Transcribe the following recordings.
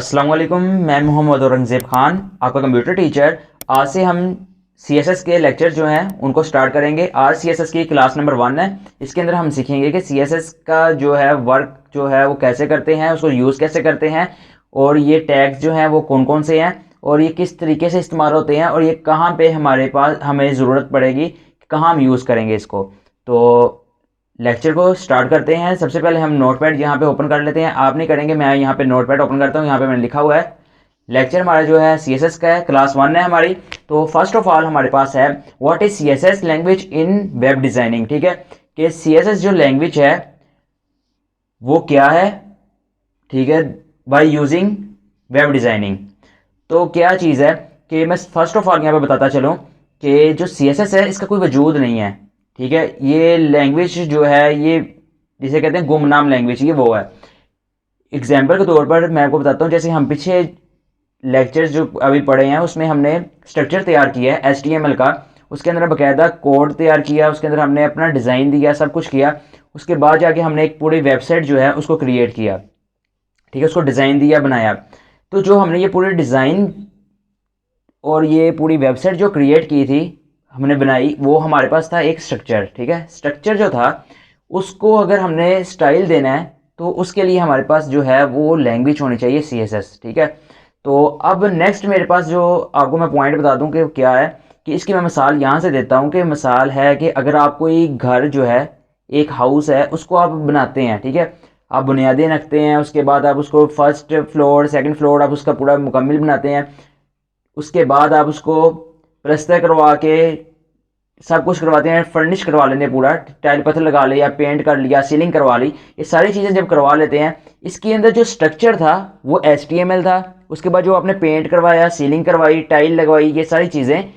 अस्सलाम वालेकुम, मैं मोहम्मद औरंगज़ेब ख़ान, आपका कंप्यूटर टीचर। आज से हम सीएसएस के लेक्चर जो हैं उनको स्टार्ट करेंगे। आज सीएसएस की क्लास नंबर 1 है। इसके अंदर हम सीखेंगे कि सीएसएस का जो है वर्क जो है वो कैसे करते हैं, उसको यूज़ कैसे करते हैं, और ये टैग्स जो हैं वो कौन कौन से हैं, और ये किस तरीके से इस्तेमाल होते हैं, और ये कहाँ पे हमारे पास हमें ज़रूरत पड़ेगी, कहाँ हम यूज़ करेंगे इसको। तो लेक्चर को स्टार्ट करते हैं। सबसे पहले हम नोटपैड यहाँ पे ओपन कर लेते हैं। आप नहीं करेंगे, मैं यहाँ पे नोटपैड ओपन करता हूँ। यहाँ पे मैंने लिखा हुआ है, लेक्चर हमारा जो है सीएसएस का है, क्लास 1 है हमारी। तो फर्स्ट ऑफ ऑल हमारे पास है what is CSS language in web designing. ठीक है, कि सीएसएस जो लैंग्वेज है वो क्या है। ठीक है, बाय यूजिंग वेब डिज़ाइनिंग। तो क्या चीज़ है कि मैं फर्स्ट ऑफ ऑल यहाँ पे बताता चलूँ कि जो सीएसएस है इसका कोई वजूद नहीं है। ठीक है, ये लैंग्वेज जो है ये जिसे कहते हैं गुमनाम लैंग्वेज, ये वो है। एग्जाम्पल के तौर पर मैं आपको बताता हूँ, जैसे हम पीछे लेक्चर्स जो अभी पढ़े हैं उसमें हमने स्ट्रक्चर तैयार किया है HTML का। उसके अंदर बाकायदा कोड तैयार किया, उसके अंदर हमने अपना डिज़ाइन दिया, सब कुछ किया। उसके बाद जाके हमने एक पूरी वेबसाइट जो है उसको क्रिएट किया। ठीक है, उसको डिज़ाइन दिया, बनाया। तो जो हमने ये पूरे डिज़ाइन और ये पूरी वेबसाइट जो क्रिएट की थी, हमने बनाई, वो हमारे पास था एक स्ट्रक्चर। ठीक है, स्ट्रक्चर जो था उसको अगर हमने स्टाइल देना है तो उसके लिए हमारे पास जो है वो लैंग्वेज होनी चाहिए CSS। ठीक है, तो अब नेक्स्ट मेरे पास जो आपको मैं पॉइंट बता दूं कि क्या है, कि इसकी मैं मिसाल यहाँ से देता हूँ। कि मिसाल है कि अगर आप कोई घर जो है, एक हाउस है, उसको आप बनाते हैं। ठीक है, आप बुनियादें रखते हैं, उसके बाद आप उसको फर्स्ट फ्लोर सेकंड फ्लोर आप उसका पूरा मुकम्मल बनाते हैं। उसके बाद आप उसको प्लस्तर करवा के सब कुछ करवाते हैं, फर्निश करवा लेते हैं, पूरा टाइल पत्थर लगा लिया, पेंट कर लिया, सीलिंग करवा ली। ये सारी चीज़ें जब करवा लेते हैं, इसके अंदर जो स्ट्रक्चर था वो HTML था। उसके बाद जो आपने पेंट करवाया, सीलिंग करवाई, टाइल लगवाई, ये सारी चीज़ें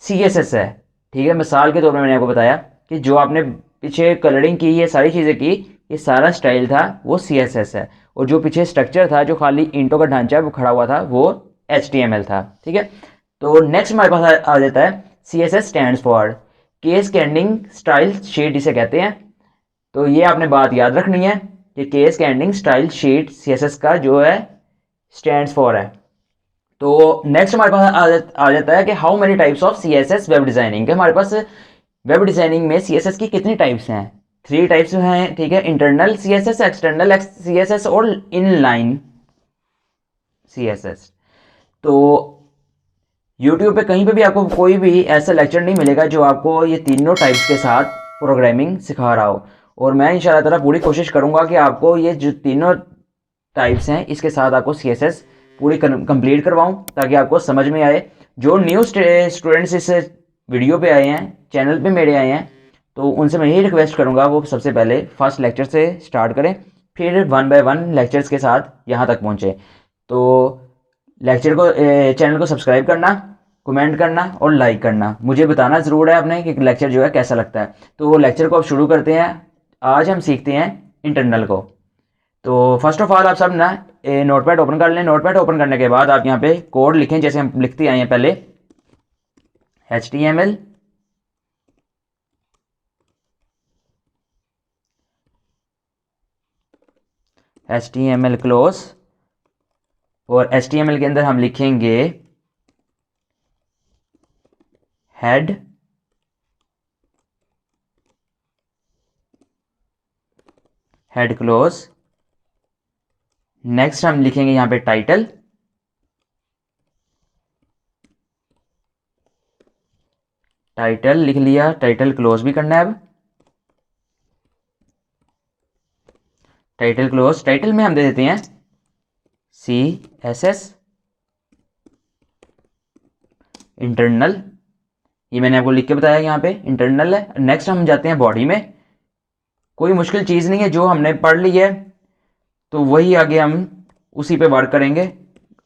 CSS है। ठीक है, मिसाल के तौर पर मैंने आपको बताया कि जो आपने पीछे कलरिंग की, ये सारी चीज़ें की, ये सारा स्टाइल था वो CSS है। और जो पीछे स्ट्रक्चर था, जो खाली ईंटों का ढांचा वो खड़ा हुआ था, वो HTML था। ठीक है, तो नेक्स्ट हमारे पास आ जाता है CSS stands for cascading style sheet, इसे कहते हैं। तो ये आपने बात याद रखनी है कि केस कैंडिंग स्टाइल शीट CSS का जो है स्टैंड्स फॉर है। तो नेक्स्ट हमारे पास आ जाता है कि how many types of CSS web designing. हमारे पास वेब डिजाइनिंग में CSS की कितनी टाइप्स हैं? 3 टाइप्स हैं। ठीक है, इंटरनल CSS, एक्सटर्नल CSS और इनलाइन CSS। तो यूट्यूब पे कहीं पे भी आपको कोई भी ऐसा लेक्चर नहीं मिलेगा जो आपको ये तीनों टाइप्स के साथ प्रोग्रामिंग सिखा रहा हो। और मैं इंशाल्लाह ताला पूरी कोशिश करूंगा कि आपको ये जो तीनों टाइप्स हैं इसके साथ आपको CSS पूरी कंप्लीट करवाऊं, ताकि आपको समझ में आए। जो न्यू स्टूडेंट्स इस वीडियो पे आए हैं, चैनल पे मेरे आए हैं, तो उनसे मैं यही रिक्वेस्ट करूंगा वो सबसे पहले फर्स्ट लेक्चर से स्टार्ट करें, फिर 1 बाय 1 लेक्चर्स के साथ यहाँ तक पहुँचे। तो लेक्चर को चैनल को सब्सक्राइब करना, कमेंट करना और लाइक करना। मुझे बताना ज़रूर है आपने कि लेक्चर जो है कैसा लगता है। तो वो लेक्चर को अब शुरू करते हैं। आज हम सीखते हैं इंटरनल को। तो फर्स्ट ऑफ ऑल आप सब ना नोटपैड ओपन कर लें। नोटपैड ओपन करने के बाद आप यहाँ पे कोड लिखें, जैसे हम लिखते आए हैं पहले, HTML क्लोज, और HTML के अंदर हम लिखेंगे हेड क्लोज। नेक्स्ट हम लिखेंगे यहाँ पे टाइटल। लिख लिया, टाइटल क्लोज भी करना है। अब टाइटल क्लोज, टाइटल में हम दे देते हैं CSS इंटरनल। ये मैंने आपको लिख के बताया, यहाँ पे इंटरनल है। नेक्स्ट हम जाते हैं बॉडी में। कोई मुश्किल चीज़ नहीं है, जो हमने पढ़ ली है तो वही आगे हम उसी पे वर्क करेंगे।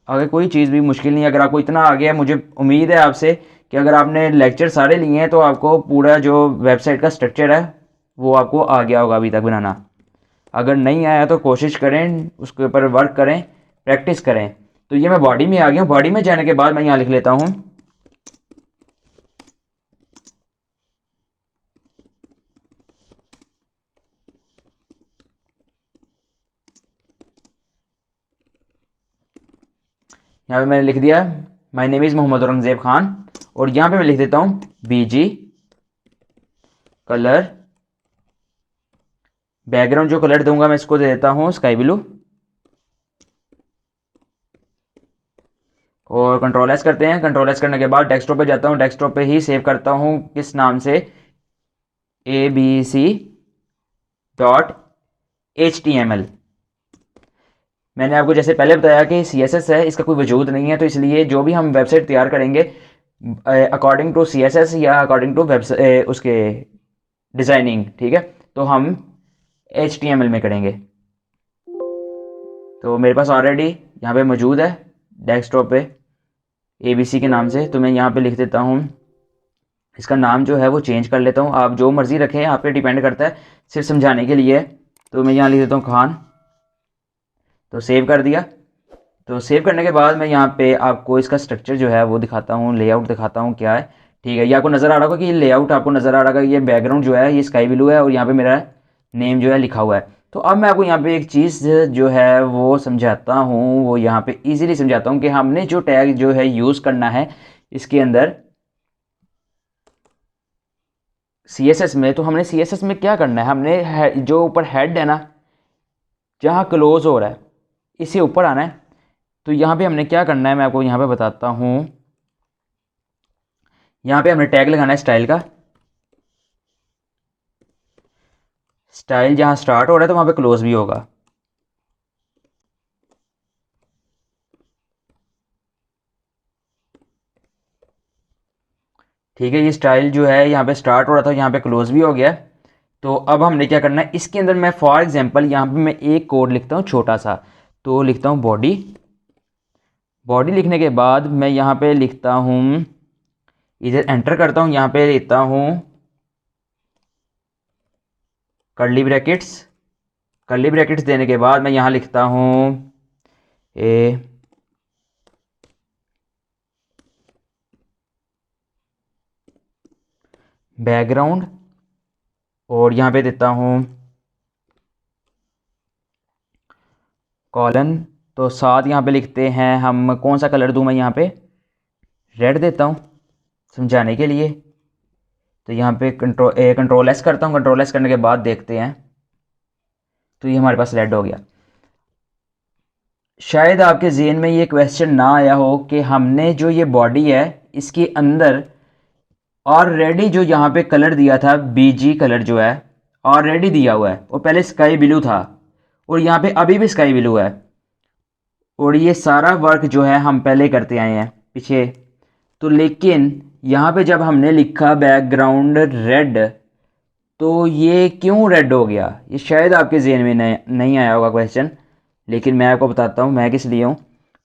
आगे कोई चीज़ भी मुश्किल नहीं है। अगर आपको इतना आ गया, मुझे उम्मीद है आपसे कि अगर आपने लेक्चर सारे लिए हैं तो आपको पूरा जो वेबसाइट का स्ट्रक्चर है वो आपको आ गया होगा अभी तक बनाना। अगर नहीं आया तो कोशिश करें, उसके ऊपर वर्क करें, प्रैक्टिस करें। तो ये मैं बॉडी में आ गया हूँ। बॉडी में जाने के बाद मैं यहाँ लिख लेता हूँ यहाँ पे मैंने लिख दिया my name is Mohammad Aurangzeb Khan, और यहाँ पे मैं लिख देता हूँ BG कलर, बैकग्राउंड जो कलर दूंगा मैं इसको दे देता हूँ स्काई ब्लू, और कंट्रोल एस करते हैं। कंट्रोल एस करने के बाद डेस्कटॉप पे जाता हूँ, डेस्कटॉप पे ही सेव करता हूँ किस नाम से, abc.html। मैंने आपको जैसे पहले बताया कि CSS है, इसका कोई वजूद नहीं है, तो इसलिए जो भी हम वेबसाइट तैयार करेंगे अकॉर्डिंग टू CSS या अकॉर्डिंग टू उसके डिज़ाइनिंग, ठीक है, तो हम HTML में करेंगे। तो मेरे पास ऑलरेडी यहाँ पे मौजूद है डेस्कटॉप पे ABC के नाम से, तो मैं यहाँ पे लिख देता हूँ, इसका नाम जो है वो चेंज कर लेता हूँ, आप जो मर्ज़ी रखें, आप पे डिपेंड करता है, सिर्फ समझाने के लिए। तो मैं यहाँ लिख देता हूँ खान, तो सेव कर दिया। तो सेव करने के बाद मैं यहाँ पे आपको इसका स्ट्रक्चर जो है वो दिखाता हूँ, लेआउट दिखाता हूँ क्या है, ठीक है। ये आपको नज़र आ रहा होगा कि ये लेआउट आपको नज़र आ रहा होगा, ये बैकग्राउंड जो है ये स्काई ब्लू है और यहाँ पे मेरा नेम जो है लिखा हुआ है। तो अब मैं आपको यहाँ पे एक चीज़ जो है वो समझाता हूँ, वो यहाँ पे ईजिली समझाता हूँ कि हमने जो टैग जो है यूज़ करना है इसके अंदर CSS में। तो हमने CSS में क्या करना है, हमने जो ऊपर हेड है ना, जहाँ क्लोज हो रहा है, इससे ऊपर आना है। तो यहाँ पे हमने क्या करना है, मैं आपको यहाँ पे बताता हूँ। यहाँ पे हमने टैग लगाना है स्टाइल का, स्टाइल जहाँ स्टार्ट हो रहा है तो वहाँ पे क्लोज भी होगा। ठीक है, ये स्टाइल जो है यहाँ पे स्टार्ट हो रहा था, यहाँ पे क्लोज भी हो गया। तो अब हमने क्या करना है, इसके अंदर मैं फॉर एग्जांपल यहाँ पे मैं एक कोड लिखता हूँ छोटा सा, तो लिखता हूँ बॉडी। बॉडी लिखने के बाद मैं यहाँ पे लिखता हूँ, इधर एंटर करता हूँ, यहाँ पे लिखता हूँ कर्ली ब्रैकेट्स। कर्ली ब्रैकेट्स देने के बाद मैं यहाँ लिखता हूँ ए बैकग्राउंड, और यहाँ पे देता हूँ कॉलन। तो साथ यहाँ पे लिखते हैं हम, कौन सा कलर दूँ मैं यहाँ पे, रेड देता हूँ समझाने के लिए। तो यहाँ पे कंट्रोल एस करता हूँ, कंट्रोल एस करने के बाद देखते हैं, तो ये हमारे पास रेड हो गया। शायद आपके ज़हन में ये क्वेश्चन ना आया हो कि हमने जो ये बॉडी है इसके अंदर ऑलरेडी जो यहाँ पे कलर दिया था BG कलर जो है ऑलरेडी दिया हुआ है, और पहले स्काई ब्लू था और यहाँ पे अभी भी स्काई ब्लू है, और ये सारा वर्क जो है हम पहले करते आए हैं पीछे। तो लेकिन यहाँ पे जब हमने लिखा बैकग्राउंड रेड, तो ये क्यों रेड हो गया, ये शायद आपके ज़हन में नहीं आया होगा क्वेश्चन, लेकिन मैं आपको बताता हूँ मैं किस लिए हूँ।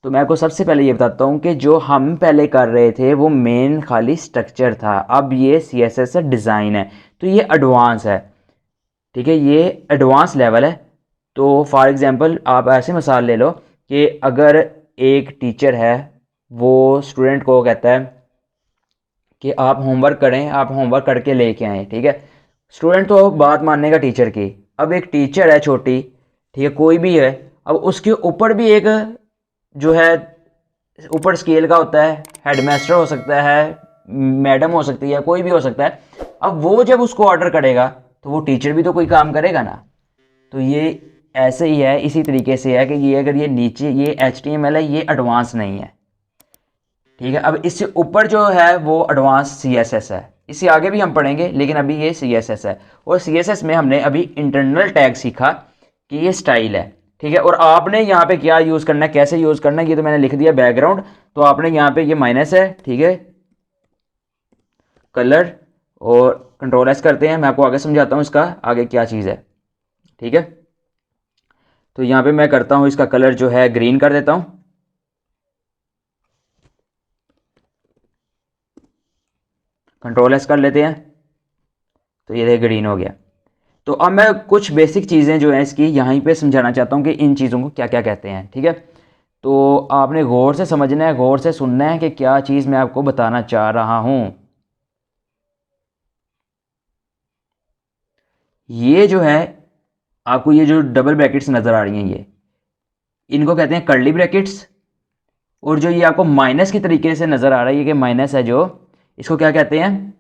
तो मैं आपको सबसे पहले ये बताता हूँ कि जो हम पहले कर रहे थे वो मेन खाली स्ट्रक्चर था, अब ये CSS डिज़ाइन है, तो ये एडवांस है, ठीक है, ये एडवांस लेवल है। तो फॉर एग्ज़ाम्पल आप ऐसे मिसाल ले लो कि अगर एक टीचर है, वो स्टूडेंट को कहता है कि आप होमवर्क करें, आप होमवर्क करके लेके आएँ, ठीक है। स्टूडेंट तो बात मानने का टीचर की, अब एक टीचर है छोटी, ठीक है, कोई भी है, अब उसके ऊपर भी एक जो है ऊपर स्केल का होता है, हेडमास्टर हो सकता है, मैडम हो सकती है, कोई भी हो सकता है। अब वो जब उसको ऑर्डर करेगा तो वो टीचर भी तो कोई काम करेगा ना। तो ये ऐसे ही है, इसी तरीके से है कि ये अगर ये नीचे ये HTML है, ये एडवांस नहीं है, ठीक है। अब इससे ऊपर जो है वो एडवांस CSS है, इससे आगे भी हम पढ़ेंगे, लेकिन अभी ये CSS है। और CSS में हमने अभी इंटरनल टैग सीखा कि ये स्टाइल है, ठीक है। और आपने यहाँ पे क्या यूज़ करना है, कैसे यूज़ करना है, ये तो मैंने लिख दिया बैकग्राउंड। तो आपने यहाँ पे ये माइनस है, ठीक है, कलर, और कंट्रोल एस करते हैं। मैं आपको आगे समझाता हूँ इसका आगे क्या चीज़ है, ठीक है। तो यहाँ पे मैं करता हूँ इसका कलर जो है ग्रीन कर देता हूँ, कंट्रोल एस कर लेते हैं, तो ये ग्रीन हो गया। तो अब मैं कुछ बेसिक चीज़ें जो हैं इसकी यहीं पे समझाना चाहता हूँ कि इन चीज़ों को क्या क्या कहते हैं, ठीक है। तो आपने गौर से समझना है, गौर से सुनना है कि क्या चीज़ मैं आपको बताना चाह रहा हूँ। ये जो है आपको ये जो डबल ब्रैकेट्स नज़र आ रही हैं, ये इनको कहते हैं कर्ली ब्रैकेट्स, और जो ये आपको माइनस की तरीके से नज़र आ रहा है, ये कि माइनस है जो, इसको क्या कहते हैं,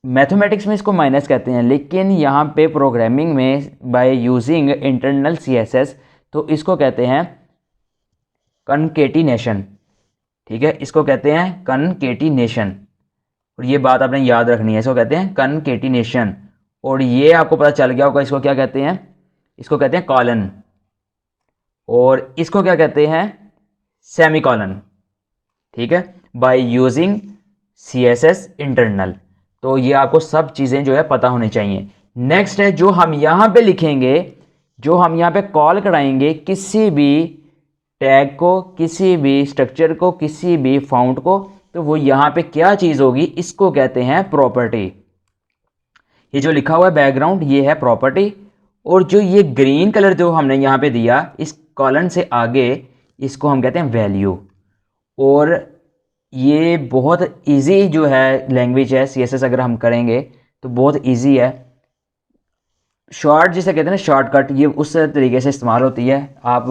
मैथमेटिक्स में इसको माइनस कहते हैं, लेकिन यहाँ पे प्रोग्रामिंग में बाय यूजिंग इंटरनल सीएसएस तो इसको कहते हैं कनकेटिनेशन। ठीक है, इसको कहते हैं कनकेटिनेशन, और ये बात आपने याद रखनी है, इसको कहते हैं कनकेटिनेशन। और ये आपको पता चल गया होगा इसको क्या कहते हैं, इसको कहते हैं कॉलन, और इसको क्या कहते हैं, सेमीकॉलन। ठीक है, बाय यूजिंग सीएसएस इंटरनल। तो ये आपको सब चीज़ें जो है पता होनी चाहिए। नेक्स्ट है जो हम यहाँ पे लिखेंगे, जो हम यहाँ पे कॉल कराएंगे किसी भी टैग को, किसी भी स्ट्रक्चर को, किसी भी फाउंड को, तो वो यहाँ पे क्या चीज़ होगी, इसको कहते हैं प्रॉपर्टी। ये जो लिखा हुआ है बैकग्राउंड, ये है प्रॉपर्टी। और जो ये ग्रीन कलर जो हमने यहाँ पे दिया इस कॉलन से आगे, इसको हम कहते हैं वैल्यू। और ये बहुत इजी जो है लैंग्वेज है सीएसएस, अगर हम करेंगे तो बहुत इजी है। शॉर्ट जिसे कहते हैं ना, शॉर्टकट, ये उस तरीके से इस्तेमाल होती है। आप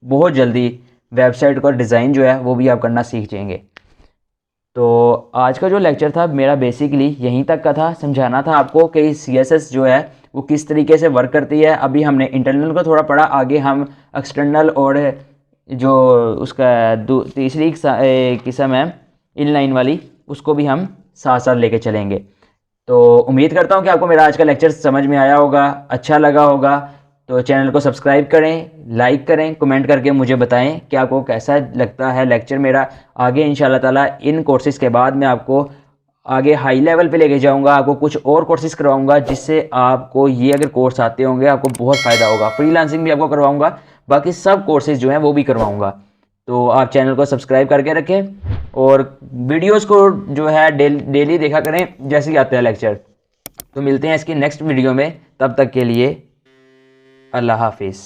बहुत जल्दी वेबसाइट का डिज़ाइन जो है वो भी आप करना सीख जाएंगे। तो आज का जो लेक्चर था मेरा बेसिकली यहीं तक का था, समझाना था आपको कि सीएसएस जो है वो किस तरीके से वर्क करती है। अभी हमने इंटरनल को थोड़ा पढ़ा, आगे हम एक्सटर्नल और जो उसका तीसरी किस्म है इनलाइन वाली, उसको भी हम साथ साथ लेके चलेंगे। तो उम्मीद करता हूँ कि आपको मेरा आज का लेक्चर समझ में आया होगा, अच्छा लगा होगा। तो चैनल को सब्सक्राइब करें, लाइक करें, कमेंट करके मुझे बताएं कि आपको कैसा लगता है लेक्चर मेरा। आगे इंशाल्लाह ताला इन कोर्सेज़ के बाद मैं आपको आगे हाई लेवल पे लेके जाऊंगा, आपको कुछ और कोर्सेज़ करवाऊंगा जिससे आपको ये अगर कोर्स आते होंगे आपको बहुत फ़ायदा होगा। फ्रीलांसिंग भी आपको करवाऊंगा, बाकी सब कोर्सेज़ जो हैं वो भी करवाऊंगा। तो आप चैनल को सब्सक्राइब करके रखें और वीडियोस को जो है डेली देखा करें जैसे ही आते हैं लेक्चर। तो मिलते हैं इसकी नेक्स्ट वीडियो में, तब तक के लिए अल्लाह हाफिज़।